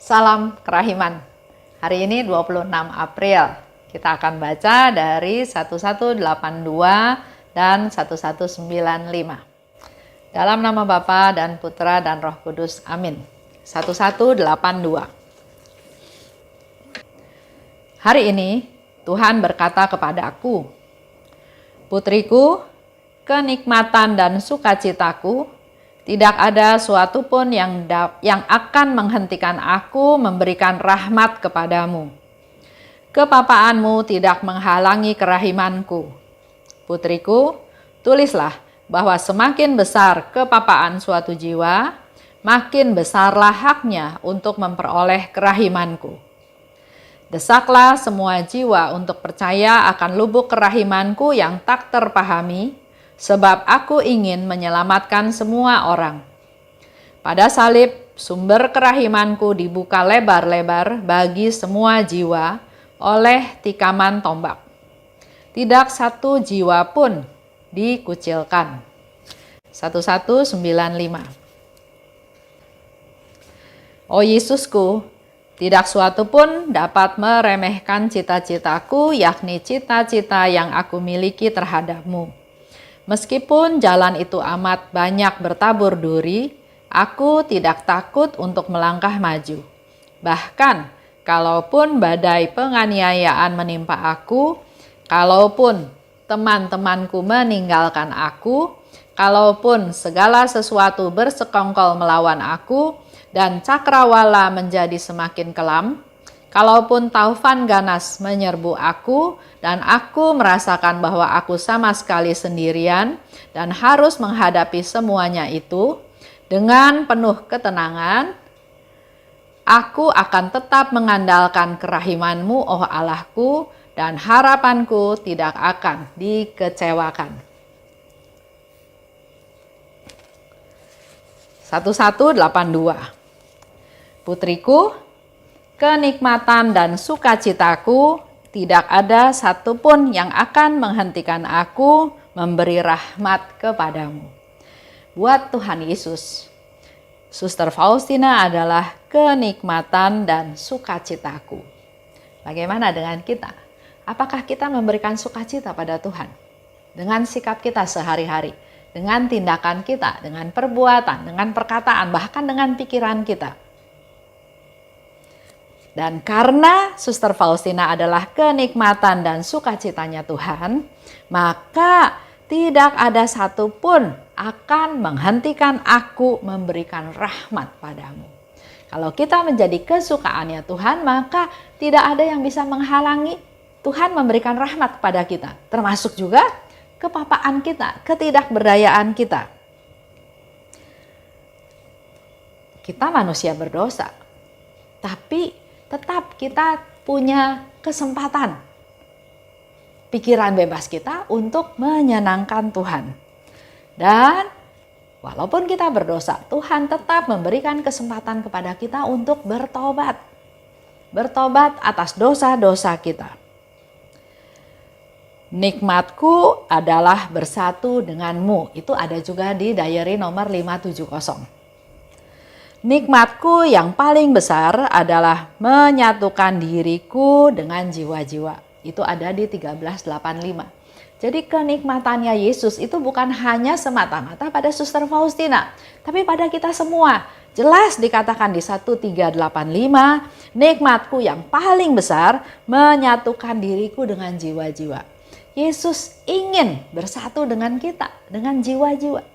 Salam kerahiman. Hari ini 26 April. Kita akan baca dari 1182 dan 1195. Dalam nama Bapa dan Putra dan Roh Kudus. Amin. 1182. Hari ini Tuhan berkata kepadaku, "Putriku, kenikmatan dan sukacitaku, tidak ada suatu pun yang akan menghentikan aku memberikan rahmat kepadamu. Kepapaanmu tidak menghalangi kerahimanku. Putriku, tulislah bahwa semakin besar kepapaan suatu jiwa, makin besarlah haknya untuk memperoleh kerahimanku. Desaklah semua jiwa untuk percaya akan lubuk kerahimanku yang tak terpahami, sebab aku ingin menyelamatkan semua orang. Pada salib, sumber kerahimanku dibuka lebar-lebar bagi semua jiwa oleh tikaman tombak. Tidak satu jiwa pun dikucilkan." 1195. O Yesusku, tidak suatu pun dapat meremehkan cita-citaku, yakni cita-cita yang aku miliki terhadapmu. Meskipun jalan itu amat banyak bertabur duri, aku tidak takut untuk melangkah maju. Bahkan, kalaupun badai penganiayaan menimpa aku, kalaupun teman-temanku meninggalkan aku, kalaupun segala sesuatu bersekongkol melawan aku, dan cakrawala menjadi semakin kelam, kalaupun taufan ganas menyerbu aku dan aku merasakan bahwa aku sama sekali sendirian dan harus menghadapi semuanya itu, dengan penuh ketenangan, aku akan tetap mengandalkan kerahimanmu, oh Allahku, dan harapanku tidak akan dikecewakan. 1182. Putriku, kenikmatan dan sukacitaku, tidak ada satupun yang akan menghentikan aku memberi rahmat kepadamu. Buat Tuhan Yesus, Suster Faustina adalah kenikmatan dan sukacitaku. Bagaimana dengan kita? Apakah kita memberikan sukacita pada Tuhan? Dengan sikap kita sehari-hari, dengan tindakan kita, dengan perbuatan, dengan perkataan, bahkan dengan pikiran kita. Dan karena Suster Faustina adalah kenikmatan dan sukacitanya Tuhan, maka tidak ada satupun akan menghentikan aku memberikan rahmat padamu. Kalau kita menjadi kesukaannya Tuhan, maka tidak ada yang bisa menghalangi Tuhan memberikan rahmat kepada kita. Termasuk juga kepapaan kita, ketidakberdayaan kita. Kita manusia berdosa, tapi tetap kita punya kesempatan, pikiran bebas kita untuk menyenangkan Tuhan. Dan walaupun kita berdosa, Tuhan tetap memberikan kesempatan kepada kita untuk bertobat. Bertobat atas dosa-dosa kita. Nikmatku adalah bersatu denganmu. Itu ada juga di diary nomor 570. Nikmatku yang paling besar adalah menyatukan diriku dengan jiwa-jiwa. Itu ada di 1385. Jadi kenikmatannya Yesus itu bukan hanya semata-mata pada Suster Faustina, tapi pada kita semua. Jelas dikatakan di 1385, nikmatku yang paling besar menyatukan diriku dengan jiwa-jiwa. Yesus ingin bersatu dengan kita, dengan jiwa-jiwa.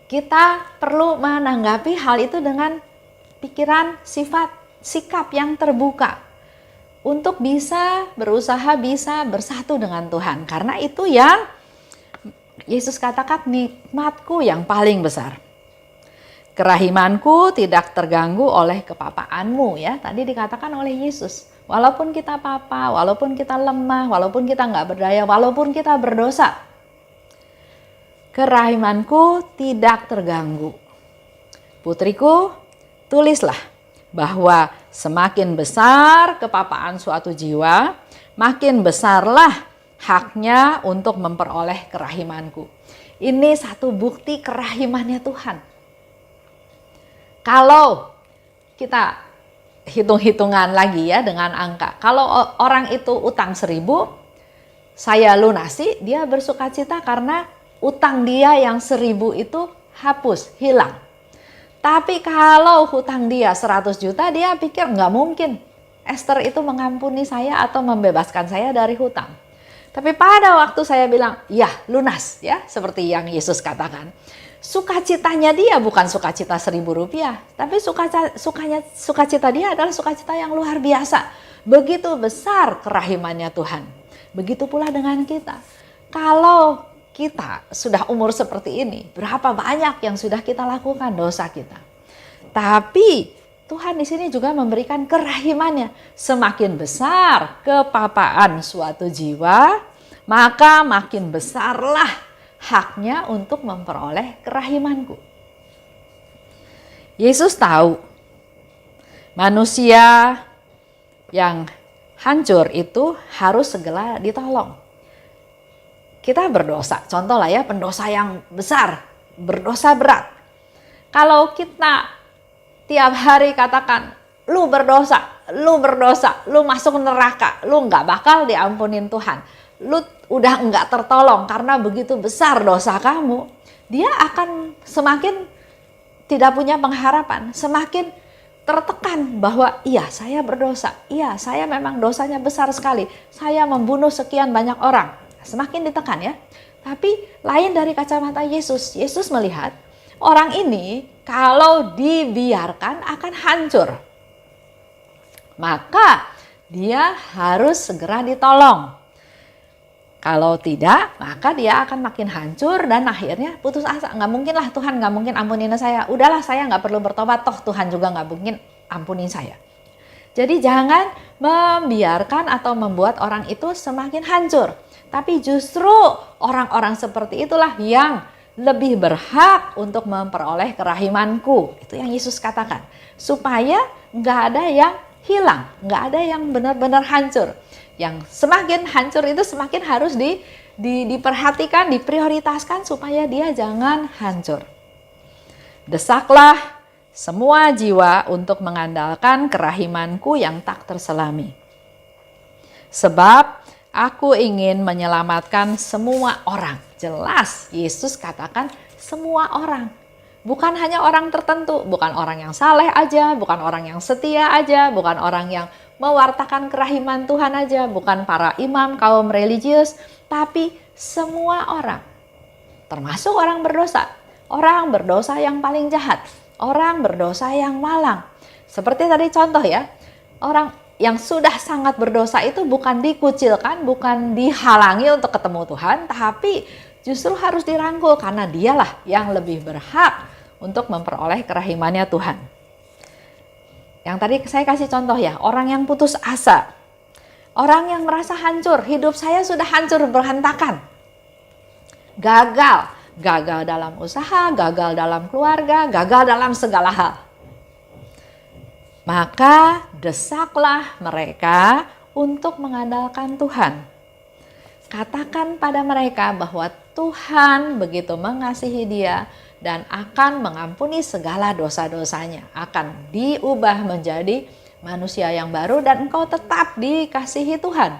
Kita perlu menanggapi hal itu dengan pikiran, sifat, sikap yang terbuka untuk bisa berusaha bisa bersatu dengan Tuhan. Karena itu yang Yesus katakan nikmatku yang paling besar. Kerahimanku tidak terganggu oleh kepapaanmu, ya. Tadi dikatakan oleh Yesus. Walaupun kita papa, walaupun kita lemah, walaupun kita nggak berdaya, walaupun kita berdosa, kerahimanku tidak terganggu. Putriku, tulislah bahwa semakin besar kepapaan suatu jiwa, makin besarlah haknya untuk memperoleh kerahimanku. Ini satu bukti kerahimannya Tuhan. Kalau kita hitung-hitungan lagi ya dengan angka. Kalau orang itu utang 1.000, saya lunasi, dia bersukacita karena utang dia yang 1.000 itu hapus, hilang. Tapi kalau hutang dia 100 juta, dia pikir nggak mungkin Esther itu mengampuni saya atau membebaskan saya dari hutang. Tapi pada waktu saya bilang, ya lunas ya, seperti yang Yesus katakan. Sukacitanya dia bukan sukacita 1.000 rupiah, tapi sukacita dia adalah sukacita yang luar biasa. Begitu besar kerahimannya Tuhan. Begitu pula dengan kita. Kalau kita sudah umur seperti ini, berapa banyak yang sudah kita lakukan dosa kita. Tapi Tuhan di sini juga memberikan kerahimannya. Semakin besar kepapaan suatu jiwa, maka makin besarlah haknya untuk memperoleh kerahimanku. Yesus tahu manusia yang hancur itu harus segera ditolong. Kita berdosa, contoh lah ya, pendosa yang besar, berdosa berat. Kalau kita tiap hari katakan, lu berdosa, lu masuk neraka, lu nggak bakal diampunin Tuhan. Lu udah nggak tertolong karena begitu besar dosa kamu, dia akan semakin tidak punya pengharapan, semakin tertekan bahwa iya saya berdosa, iya saya memang dosanya besar sekali, saya membunuh sekian banyak orang, semakin ditekan ya. Tapi lain dari kacamata Yesus, Yesus melihat orang ini kalau dibiarkan akan hancur, maka dia harus segera ditolong. Kalau tidak, maka dia akan makin hancur dan akhirnya putus asa. Nggak mungkin lah Tuhan, nggak mungkin ampunin saya. Udahlah saya nggak perlu bertobat, toh Tuhan juga nggak mungkin ampunin saya. Jadi jangan membiarkan atau membuat orang itu semakin hancur. Tapi justru orang-orang seperti itulah yang lebih berhak untuk memperoleh kerahimanku. Itu yang Yesus katakan. Supaya nggak ada yang hilang, nggak ada yang benar-benar hancur. Yang semakin hancur itu semakin harus diperhatikan, diprioritaskan supaya dia jangan hancur. Desaklah semua jiwa untuk mengandalkan kerahimanku yang tak terselami. Sebab aku ingin menyelamatkan semua orang. Jelas Yesus katakan semua orang. Bukan hanya orang tertentu, bukan orang yang saleh aja, bukan orang yang setia aja, bukan orang yang mewartakan kerahiman Tuhan aja, bukan para imam, kaum religius, tapi semua orang. Termasuk orang berdosa yang paling jahat, orang berdosa yang malang. Seperti tadi contoh ya, orang yang sudah sangat berdosa itu bukan dikucilkan, bukan dihalangi untuk ketemu Tuhan, tapi justru harus dirangkul karena dialah yang lebih berhak untuk memperoleh kerahimannya Tuhan. Yang tadi saya kasih contoh ya, orang yang putus asa, orang yang merasa hancur, hidup saya sudah hancur berantakan, gagal dalam usaha, gagal dalam keluarga, gagal dalam segala hal. Maka desaklah mereka untuk mengandalkan Tuhan. Katakan pada mereka bahwa Tuhan begitu mengasihi dia dan akan mengampuni segala dosa-dosanya, akan diubah menjadi manusia yang baru dan engkau tetap dikasihi Tuhan.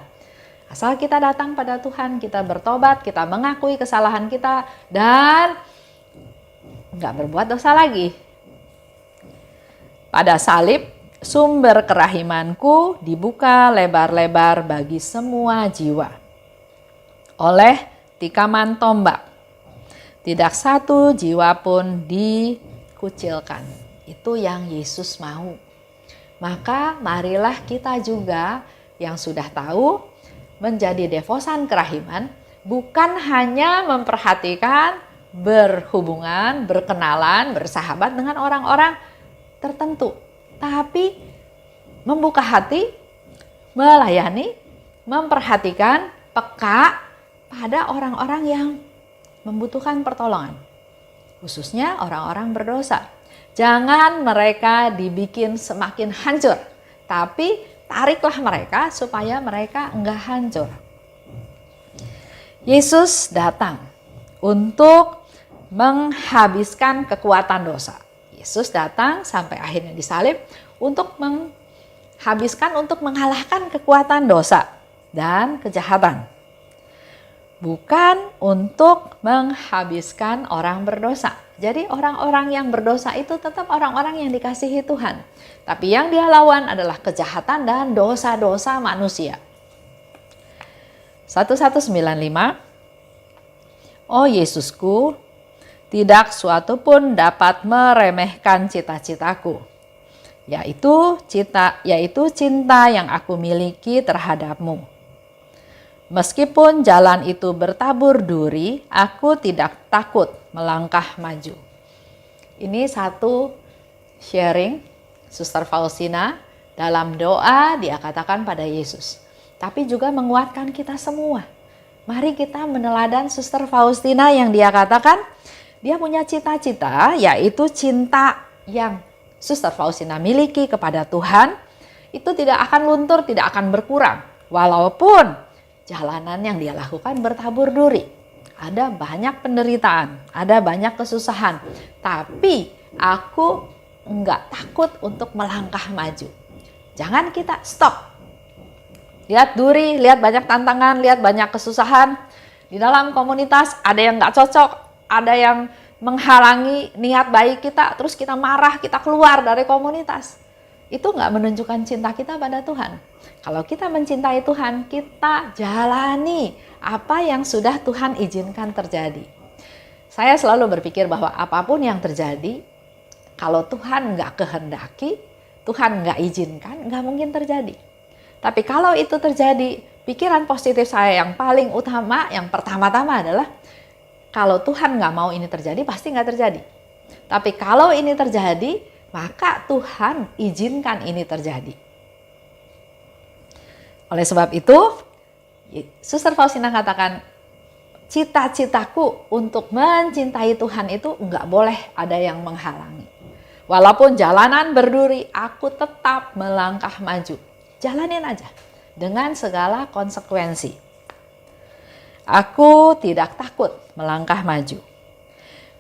Asal kita datang pada Tuhan, kita bertobat, kita mengakui kesalahan kita dan nggak berbuat dosa lagi. Pada salib, sumber kerahimanku dibuka lebar-lebar bagi semua jiwa. Oleh tikaman tombak, tidak satu jiwa pun dikucilkan. Itu yang Yesus mau. Maka marilah kita juga yang sudah tahu menjadi devosan kerahiman, bukan hanya memperhatikan berhubungan, berkenalan, bersahabat dengan orang-orang tertentu, tapi membuka hati, melayani, memperhatikan, peka pada orang-orang yang membutuhkan pertolongan, khususnya orang-orang berdosa. Jangan mereka dibikin semakin hancur, tapi tariklah mereka supaya mereka enggak hancur. Yesus datang untuk menghabiskan kekuatan dosa. Yesus datang sampai akhirnya disalib untuk untuk mengalahkan kekuatan dosa dan kejahatan. Bukan untuk menghabiskan orang berdosa. Jadi orang-orang yang berdosa itu tetap orang-orang yang dikasihi Tuhan. Tapi yang dia lawan adalah kejahatan dan dosa-dosa manusia. 1195. Oh Yesusku, tidak suatu pun dapat meremehkan cita-citaku, yaitu cinta yang aku miliki terhadapmu. Meskipun jalan itu bertabur duri, aku tidak takut melangkah maju. Ini satu sharing Suster Faustina dalam doa dia katakan pada Yesus. Tapi juga menguatkan kita semua. Mari kita meneladan Suster Faustina yang dia katakan, dia punya cita-cita yaitu cinta yang Suster Faustina miliki kepada Tuhan. Itu tidak akan luntur, tidak akan berkurang. Walaupun jalanan yang dia lakukan bertabur duri. Ada banyak penderitaan, ada banyak kesusahan. Tapi aku enggak takut untuk melangkah maju. Jangan kita stop. Lihat duri, lihat banyak tantangan, lihat banyak kesusahan. Di dalam komunitas ada yang enggak cocok, ada yang menghalangi niat baik kita. Terus kita marah, kita keluar dari komunitas. Itu enggak menunjukkan cinta kita pada Tuhan. Kalau kita mencintai Tuhan, kita jalani apa yang sudah Tuhan izinkan terjadi. Saya selalu berpikir bahwa apapun yang terjadi, kalau Tuhan nggak kehendaki, Tuhan nggak izinkan, nggak mungkin terjadi. Tapi kalau itu terjadi, pikiran positif saya yang paling utama, yang pertama-tama adalah, kalau Tuhan nggak mau ini terjadi, pasti nggak terjadi. Tapi kalau ini terjadi, maka Tuhan izinkan ini terjadi. Oleh sebab itu, Suster Faustina katakan, cita-citaku untuk mencintai Tuhan itu nggak boleh ada yang menghalangi. Walaupun jalanan berduri, aku tetap melangkah maju. Jalanin aja dengan segala konsekuensi. Aku tidak takut melangkah maju.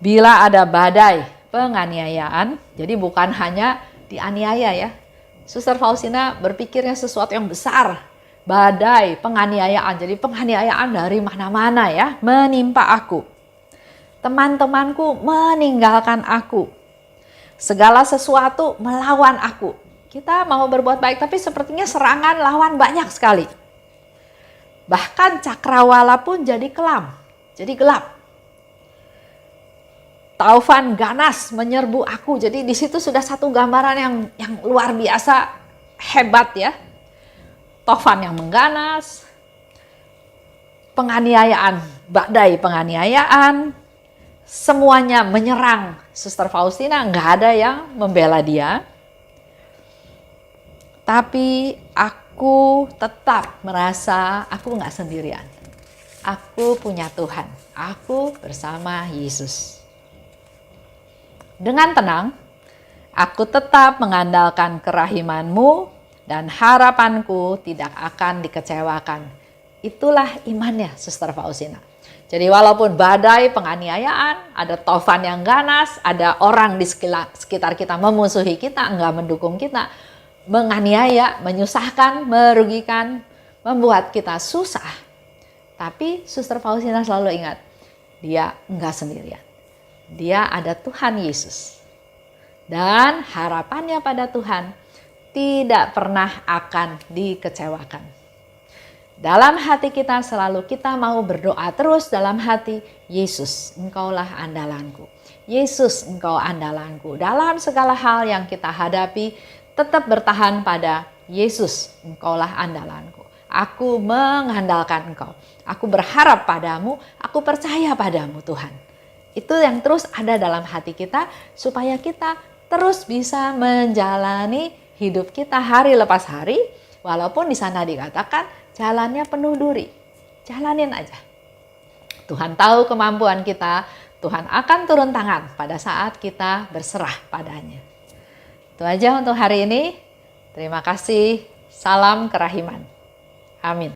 Bila ada badai penganiayaan, jadi bukan hanya dianiaya ya. Suster Faustina berpikirnya sesuatu yang besar. Badai penganiayaan, jadi penganiayaan dari mana-mana ya, menimpa aku. Teman-temanku meninggalkan aku. Segala sesuatu melawan aku. Kita mau berbuat baik, tapi sepertinya serangan lawan banyak sekali. Bahkan cakrawala pun jadi kelam, jadi gelap. Taufan ganas menyerbu aku. Jadi di situ sudah satu gambaran yang luar biasa hebat ya. Taufan yang mengganas, penganiayaan, badai penganiayaan, semuanya menyerang Suster Faustina, nggak ada yang membela dia. Tapi aku tetap merasa aku nggak sendirian. Aku punya Tuhan, aku bersama Yesus. Dengan tenang, aku tetap mengandalkan kerahiman-Mu dan harapanku tidak akan dikecewakan. Itulah imannya Suster Faustina. Jadi walaupun badai penganiayaan, ada taufan yang ganas, ada orang di sekitar kita memusuhi kita, enggak mendukung kita, menganiaya, menyusahkan, merugikan, membuat kita susah. Tapi Suster Faustina selalu ingat, dia enggak sendirian. Dia ada Tuhan Yesus. Dan harapannya pada Tuhan tidak pernah akan dikecewakan. Dalam hati kita selalu kita mau berdoa terus dalam hati, Yesus, Engkaulah andalanku. Yesus, Engkau andalanku. Dalam segala hal yang kita hadapi, tetap bertahan pada Yesus, Engkaulah andalanku. Aku mengandalkan Engkau. Aku berharap padamu, aku percaya padamu Tuhan. Itu yang terus ada dalam hati kita supaya kita terus bisa menjalani hidup kita hari lepas hari, walaupun di sana dikatakan jalannya penuh duri. Jalanin aja. Tuhan tahu kemampuan kita, Tuhan akan turun tangan pada saat kita berserah padanya. Itu aja untuk hari ini. Terima kasih. Salam kerahiman. Amin.